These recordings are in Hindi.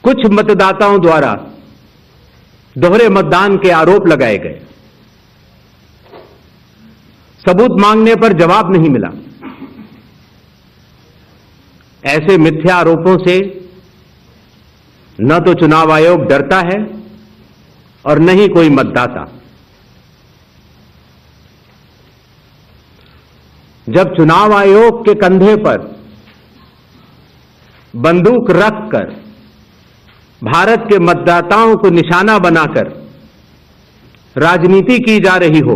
कुछ मतदाताओं द्वारा दोहरे मतदान के आरोप लगाए गए। सबूत मांगने पर जवाब नहीं मिला। ऐसे मिथ्या आरोपों से न तो चुनाव आयोग डरता है और न ही कोई मतदाता। जब चुनाव आयोग के कंधे पर बंदूक रखकर भारत के मतदाताओं को निशाना बनाकर राजनीति की जा रही हो,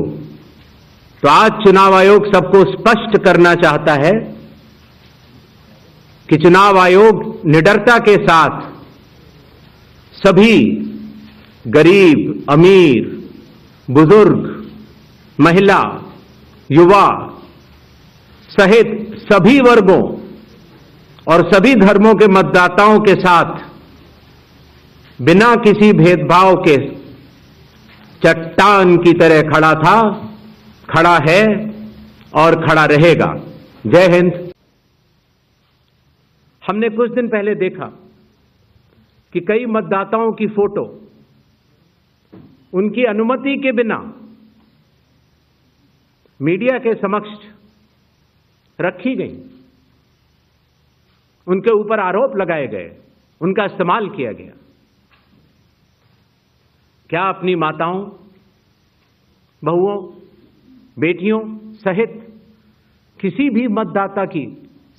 तो आज चुनाव आयोग सबको स्पष्ट करना चाहता है कि चुनाव आयोग निडरता के साथ सभी गरीब, अमीर, बुजुर्ग, महिला, युवा सहित सभी वर्गों और सभी धर्मों के मतदाताओं के साथ बिना किसी भेदभाव के चट्टान की तरह खड़ा था, खड़ा है और खड़ा रहेगा। जय हिंद। हमने कुछ दिन पहले देखा कि कई मतदाताओं की फोटो उनकी अनुमति के बिना मीडिया के समक्ष रखी गई, उनके ऊपर आरोप लगाए गए, उनका इस्तेमाल किया गया। क्या अपनी माताओं, बहुओं, बेटियों सहित किसी भी मतदाता की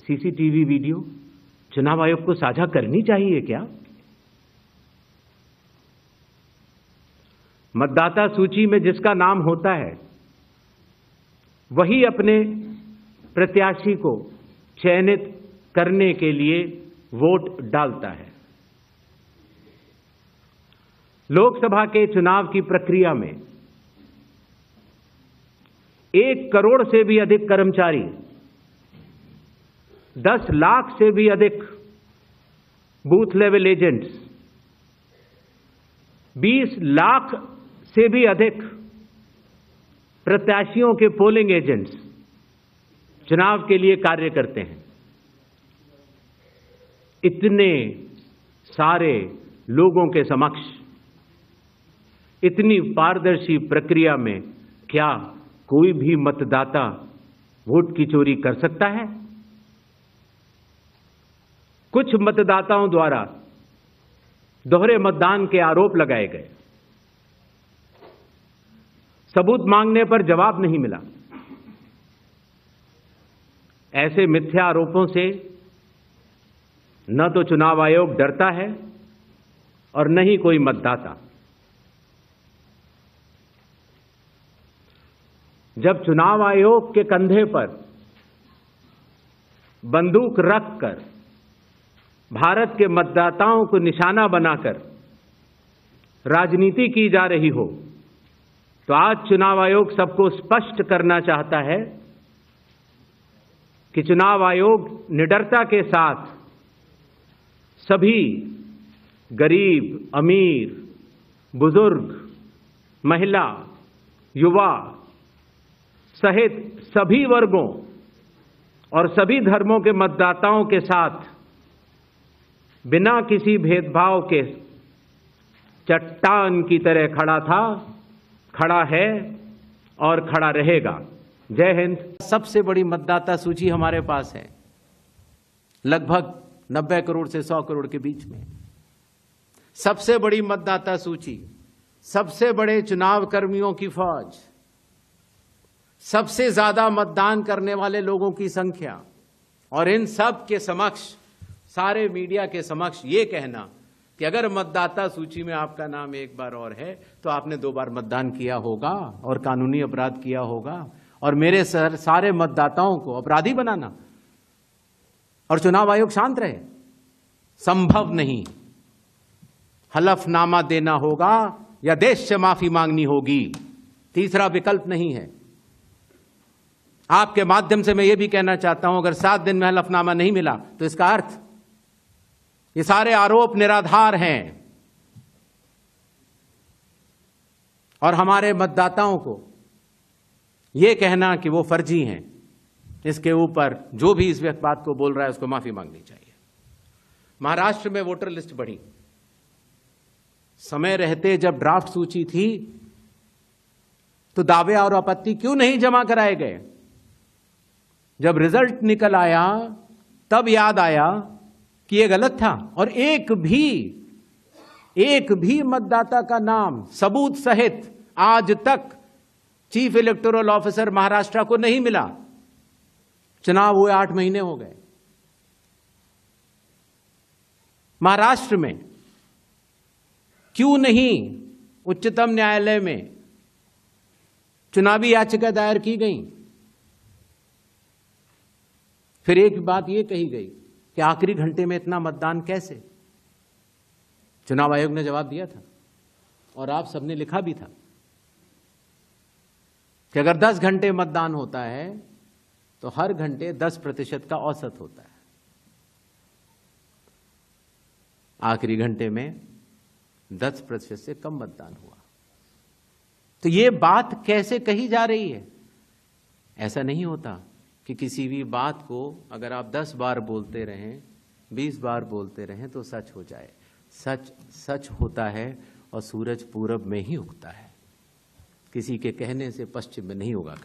सीसीटीवी वीडियो चुनाव आयोग को साझा करनी चाहिए क्या? मतदाता सूची में जिसका नाम होता है वही अपने प्रत्याशी को चयनित करने के लिए वोट डालता है। लोकसभा के चुनाव की प्रक्रिया में 1 करोड़ से भी अधिक कर्मचारी, 10 लाख से भी अधिक बूथ लेवल एजेंट्स, 20 लाख से भी अधिक प्रत्याशियों के पोलिंग एजेंट्स चुनाव के लिए कार्य करते हैं। इतने सारे लोगों के समक्ष इतनी पारदर्शी प्रक्रिया में क्या कोई भी मतदाता वोट की चोरी कर सकता है? कुछ मतदाताओं द्वारा दोहरे मतदान के आरोप लगाए गए। सबूत मांगने पर जवाब नहीं मिला। ऐसे मिथ्या आरोपों से न तो चुनाव आयोग डरता है और न ही कोई मतदाता। जब चुनाव आयोग के कंधे पर बंदूक रखकर भारत के मतदाताओं को निशाना बनाकर राजनीति की जा रही हो, तो आज चुनाव आयोग सबको स्पष्ट करना चाहता है कि चुनाव आयोग निडरता के साथ सभी गरीब, अमीर, बुजुर्ग, महिला, युवा सहित सभी वर्गों और सभी धर्मों के मतदाताओं के साथ बिना किसी भेदभाव के चट्टान की तरह खड़ा था, खड़ा है और खड़ा रहेगा। जय हिंद। सबसे बड़ी मतदाता सूची हमारे पास है, लगभग 90 करोड़ से 100 करोड़ के बीच में। सबसे बड़ी मतदाता सूची, सबसे बड़े चुनाव कर्मियों की फौज, सबसे ज्यादा मतदान करने वाले लोगों की संख्या, और इन सब के समक्ष, सारे मीडिया के समक्ष ये कहना कि अगर मतदाता सूची में आपका नाम एक बार और है तो आपने 2 बार मतदान किया होगा और कानूनी अपराध किया होगा, और मेरे सारे मतदाताओं को अपराधी बनाना और चुनाव आयोग शांत रहे, संभव नहीं। हलफनामा देना होगा या देश से माफी मांगनी होगी, तीसरा विकल्प नहीं है। आपके माध्यम से मैं यह भी कहना चाहता हूं, अगर 7 दिन में हलफनामा नहीं मिला तो इसका अर्थ ये सारे आरोप निराधार हैं और हमारे मतदाताओं को यह कहना कि वो फर्जी हैं, इसके ऊपर जो भी इस बात को बोल रहा है उसको माफी मांगनी चाहिए। महाराष्ट्र में वोटर लिस्ट बढ़ी, समय रहते जब ड्राफ्ट सूची थी तो दावे और आपत्ति क्यों नहीं जमा कराए गए? जब रिजल्ट निकल आया तब याद आया कि ये गलत था और एक भी मतदाता का नाम सबूत सहित आज तक चीफ इलेक्टोरल ऑफिसर महाराष्ट्र को नहीं मिला। चुनाव हुए 8 महीने हो गए। महाराष्ट्र में क्यों नहीं उच्चतम न्यायालय में चुनावी याचिका दायर की गई? फिर एक बात यह कही गई कि आखिरी घंटे में इतना मतदान कैसे? चुनाव आयोग ने जवाब दिया था और आप सबने लिखा भी था कि अगर 10 घंटे मतदान होता है तो हर घंटे 10% का औसत होता है। आखिरी घंटे में 10% से कम मतदान हुआ। तो ये बात कैसे कही जा रही है? ऐसा नहीं होता कि किसी भी बात को अगर आप 10 बार बोलते रहें, 20 बार बोलते रहें तो सच हो जाए। सच सच होता है और सूरज पूरब में ही उगता है, किसी के कहने से पश्चिम में नहीं उगा।